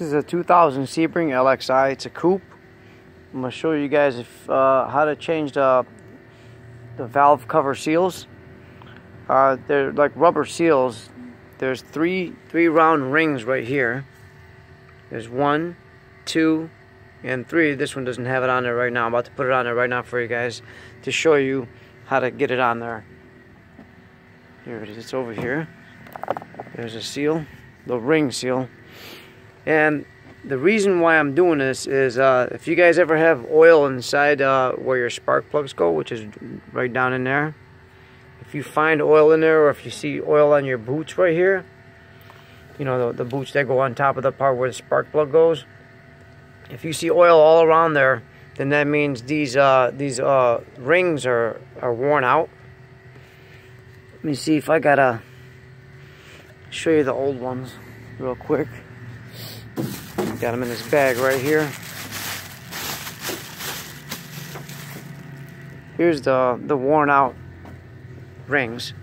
This is a 2000 Sebring LXI. It's a coupe. I'm going to show you guys how to change the valve cover seals. They're like rubber seals. There's three round rings right here. There's 1, 2, and 3. This one doesn't have it on there right now. I'm about to put it on there right now for you guys to show you how to get it on there. Here it is. It's over here. There's a seal, the ring seal. And the reason why I'm doing this is if you guys ever have oil inside where your spark plugs go, which is right down in there, if you find oil in there, or if you see oil on your boots right here, you know, the boots that go on top of the part where the spark plug goes, if you see oil all around there, then that means these rings are worn out. Let me see if I gotta show you the old ones real quick. Got them in this bag right here. Here's the worn out rings.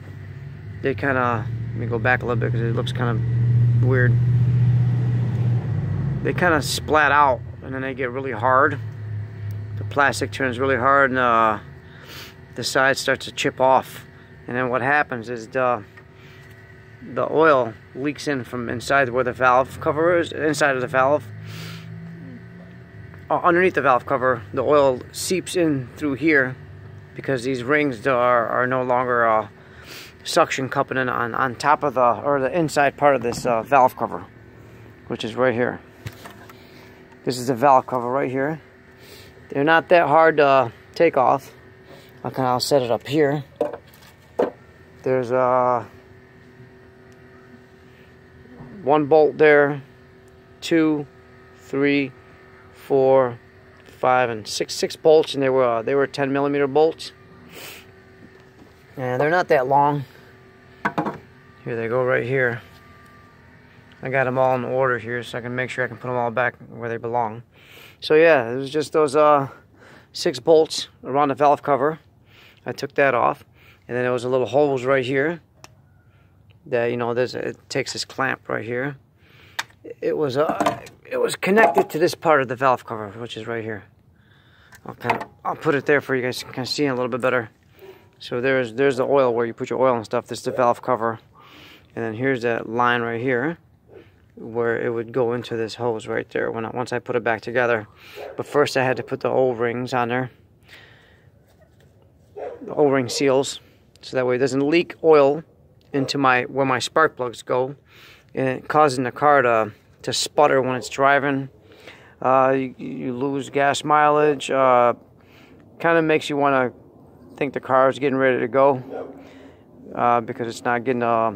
They kind of, let me go back a little bit because it looks kind of weird. They kind of splat out and then they get really hard. The plastic turns really hard and the side starts to chip off. And then what happens is the oil leaks in from inside where the valve cover is, inside of the valve. Underneath the valve cover, the oil seeps in through here because these rings are no longer suction cupping in on top of the inside part of this valve cover, which is right here. This is the valve cover right here. They're not that hard to take off. I'll set it up here. There's one bolt there, 2, 3, 4, 5, and 6 bolts, and they were 10mm bolts, and they're not that long. Here they go right here. I got them all in order here so I can make sure I can put them all back where they belong. So yeah, it was just those 6 bolts around the valve cover. I took that off, and then there was a little hose right here that, you know, it takes this clamp right here. It was connected to this part of the valve cover, which is right here. I'll put it there for you guys to kind of see it a little bit better. So there's the oil where you put your oil and stuff. This is the valve cover, and then here's that line right here where it would go into this hose right there once I put it back together. But first I had to put the O-rings on there, the O-ring seals, so that way it doesn't leak oil into where my spark plugs go, and it causing the car to sputter when it's driving. You lose gas mileage. Kind of makes you want to think the car is getting ready to go because it's not getting all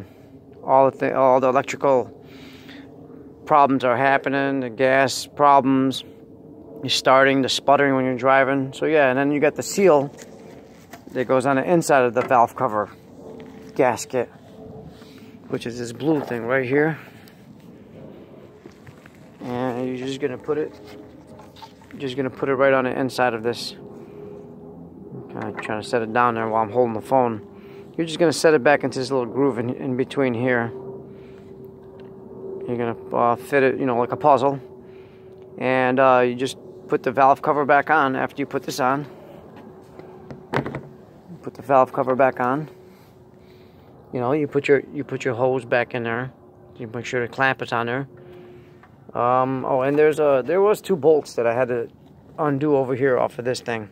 the electrical problems are happening. The gas problems. You're starting the sputtering when you're driving. So yeah, and then you got the seal that goes on the inside of the valve cover gasket, which is this blue thing right here. And you're just gonna put it right on the inside of this. I'm kind of trying to set it down there while I'm holding the phone. You're just gonna set it back into this little groove in between here. You're gonna fit it, you know, like a puzzle. And you just put the valve cover back on after you put this on. Put the valve cover back on. You know, you put your hose back in there. You make sure the clamp is on there. Oh, and there was 2 bolts that I had to undo over here off of this thing.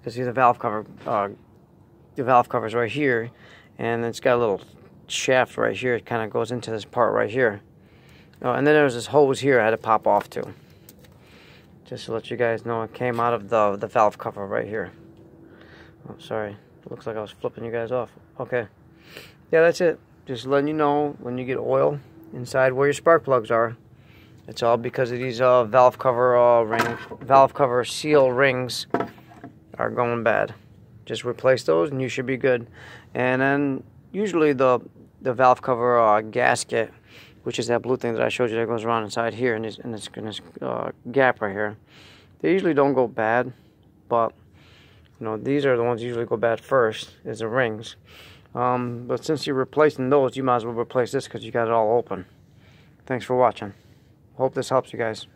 You see the valve cover. The valve cover is right here, and it's got a little shaft right here. It kind of goes into this part right here. Oh, and then there's this hose here I had to pop off too. Just to let you guys know, it came out of the valve cover right here. Oh, sorry. It looks like I was flipping you guys off. Okay. Yeah, that's it. Just letting you know when you get oil inside where your spark plugs are. It's all because of these valve cover seal rings are going bad. Just replace those and you should be good. And then usually the valve cover gasket, which is that blue thing that I showed you that goes around inside here in this gap right here, they usually don't go bad, but you know, these are the ones that usually go bad first, is the rings. But since you're replacing those, you might as well replace this because you got it all open. Thanks for watching. Hope this helps you guys.